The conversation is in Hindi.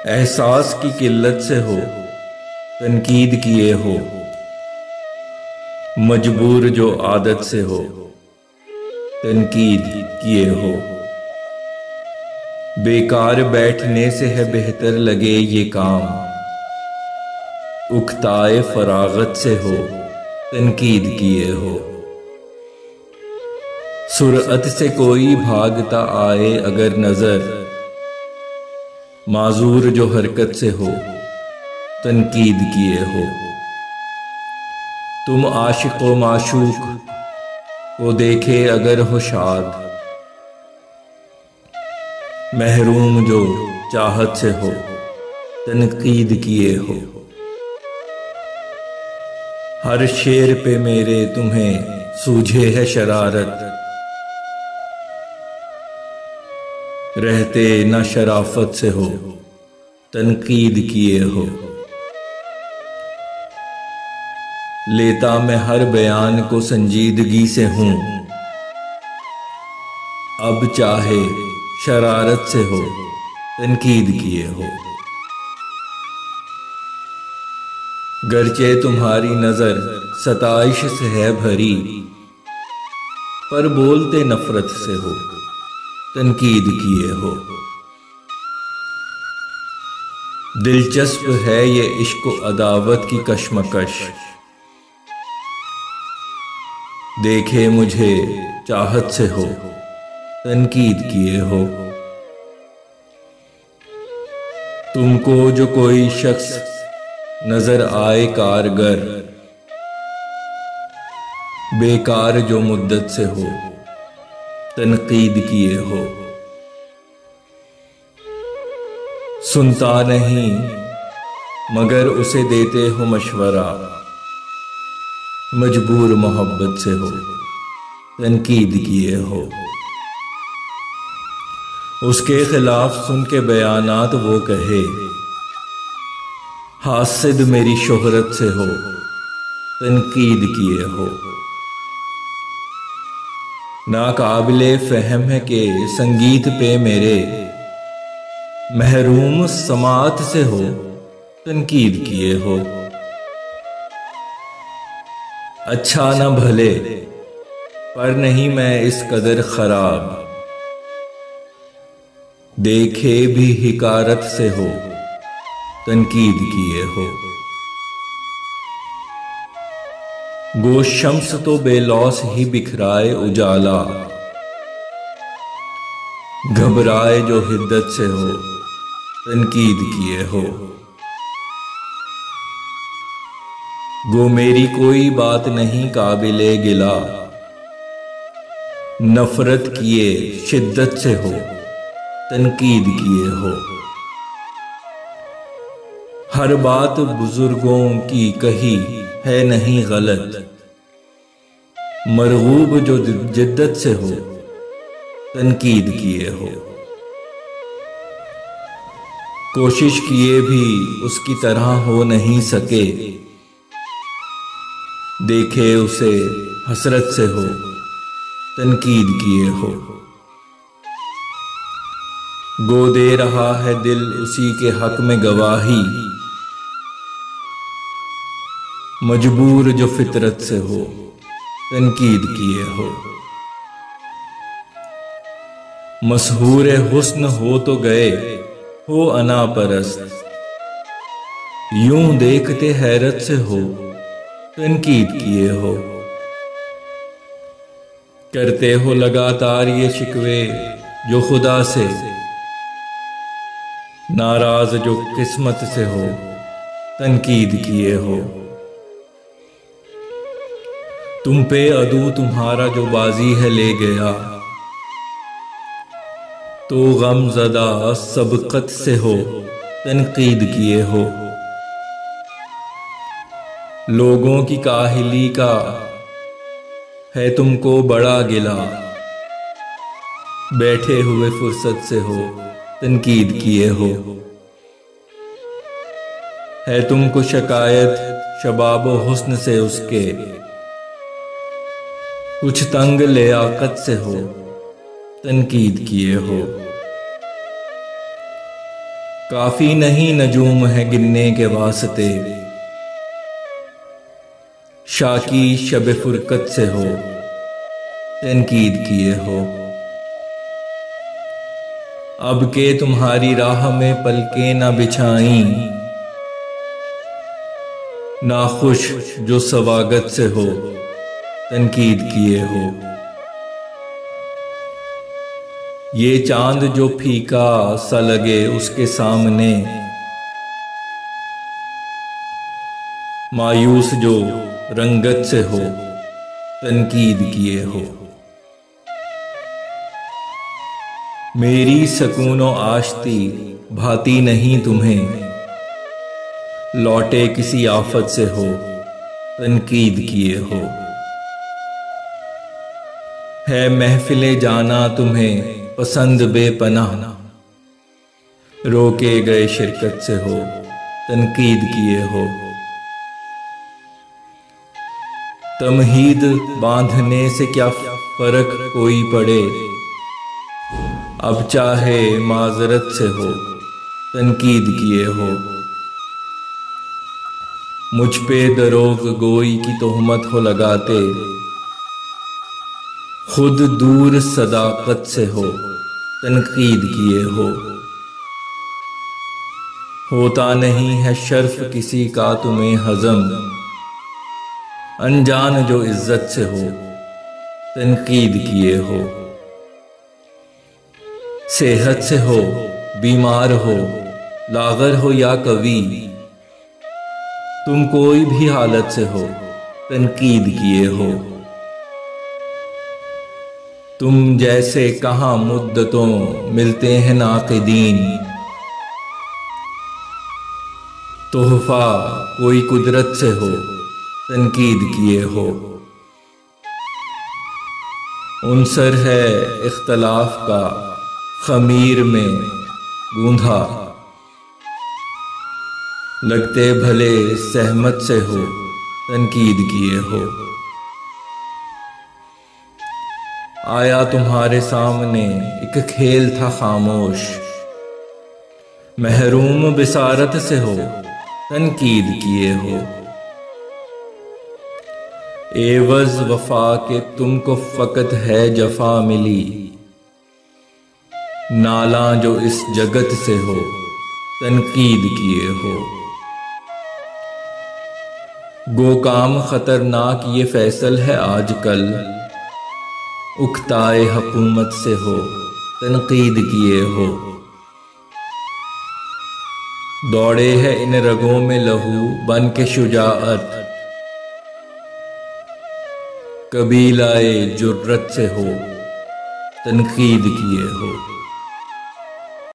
एहसास की किल्लत से हो, तनकीद किए हो, मजबूर जो आदत से हो, तनकीद किए हो। बेकार बैठने से है बेहतर लगे ये काम, उकताए फरागत से हो, तनकीद किए हो। सुरअत से कोई भागता आए अगर नजर, माजूर जो हरकत से हो, तनकीद किए हो। तुम आशिक व माशूक को देखे अगर हो शाद, महरूम जो चाहत से हो, तनकीद किए हो। हर शेर पे मेरे तुम्हें सूझे है शरारत, रहते न शराफत से हो, तनकीद किए हो। लेता मैं हर बयान को संजीदगी से हूं, अब चाहे शरारत से हो, तनकीद किए हो। गरचे तुम्हारी नजर सताइश से है भरी, पर बोलते नफरत से हो, तनकीद किए हो। दिलचस्प है ये इश्क अदावत की कशमकश, देखे मुझे चाहत से हो, तनकीद किए हो। तुमको जो कोई शख्स नजर आए कारगर, बेकार जो मुद्दत से हो, तनकीद किए हो। सुनता नहीं मगर उसे देते हो मशवरा, मजबूर मोहब्बत से हो, तनकीद किए हो। उसके खिलाफ सुन के बयानात वो कहे, हासिद मेरी शोहरत से हो, तनकीद किए हो। नाकाबिले फहम है कि संगीत पे मेरे महरूम समात से हो, तनकीद किए हो। अच्छा न भले पर नहीं मैं इस कदर खराब, देखे भी हिकारत से हो, तनकीद किए हो। गो शम्स तो बेलौस ही बिखराए उजाला, घबराए जो हिद्दत से हो, तनकीद किए हो। गो मेरी कोई बात नहीं काबिले गिला, नफरत किए शिद्दत से हो, तनकीद किए हो। हर बात बुजुर्गों की कही है नहीं गलत, मरगूब जो जिद्दत से हो, तनकीद किए हो। कोशिश किए भी उसकी तरह हो नहीं सके, देखे उसे हसरत से हो, तनकीद किए हो। गो दे रहा है दिल उसी के हक में गवाही, मजबूर जो फितरत से हो, तनकीद किए हो। मशहूर हुस्न हो तो गए हो अना परस्त, यूं देखते हैरत से हो, तनकीद किए हो। करते हो लगातार ये शिकवे जो खुदा से, नाराज जो किस्मत से हो, तनकीद किए हो। तुम पे अदू तुम्हारा जो बाजी है ले गया, तो गम ज़दा सबकत से हो, तनकीद किए हो। लोगों की काहिली का है तुमको बड़ा गिला, बैठे हुए फुर्सत से हो, तनकीद किए हो। है तुमको शिकायत शबाब हुस्न से उसके, कुछ तंग लियाकत से हो, तनकीद किए हो। काफी नहीं नजूम है गिनने के वास्ते, शाकी शब फुरकत से हो तनकीद किए हो। अब के तुम्हारी राह में पलके न बिछाई, नाखुश जो स्वागत से हो तनकीद किए हो। ये चांद जो फीका सा लगे उसके सामने, मायूस जो रंगत से हो तनकीद किए हो। मेरी सकूनो आश्ती भाती नहीं तुम्हें, लौटे किसी आफत से हो तनकीद किए हो। है महफिले जाना तुम्हें पसंद बेपनाह, रोके गए शिरकत से हो तनकीद किए हो। तमहीद बांधने से क्या फर्क कोई पड़े, अब चाहे माजरत से हो तनकीद किए हो। मुझ पे दरोग गोई की तोहमत हो लगाते, खुद दूर सदाकत से हो तनकीद किए हो। होता नहीं है शर्फ किसी का तुम्हें हजम, अनजान जो इज्जत से हो तनकीद किए हो। सेहत से हो बीमार हो लागर हो या कवि, तुम कोई भी हालत से हो तनकीद किए हो। तुम जैसे कहां मुद्दतों मिलते हैं नाक़िदीन, तोहफा कोई कुदरत से हो तनकीद किए हो। उनसर है इख्तलाफ का खमीर में गूंधा, लगते भले सहमत से हो तनकीद किए हो। आया तुम्हारे सामने एक खेल था खामोश, महरूम बिसारत से हो तनकीद किए हो। एवज वफा के तुमको फकत है जफा मिली, नाला जो इस जगत से हो तनकीद किए हो। गो काम खतरनाक ये फैसल है आजकल, उकताए हुकूमत से हो तनकीद किए हो। दौड़े है इन रगों में लहू बन के शुजाअत, कबीलाए जुर्रत से हो तनकीद किए हो।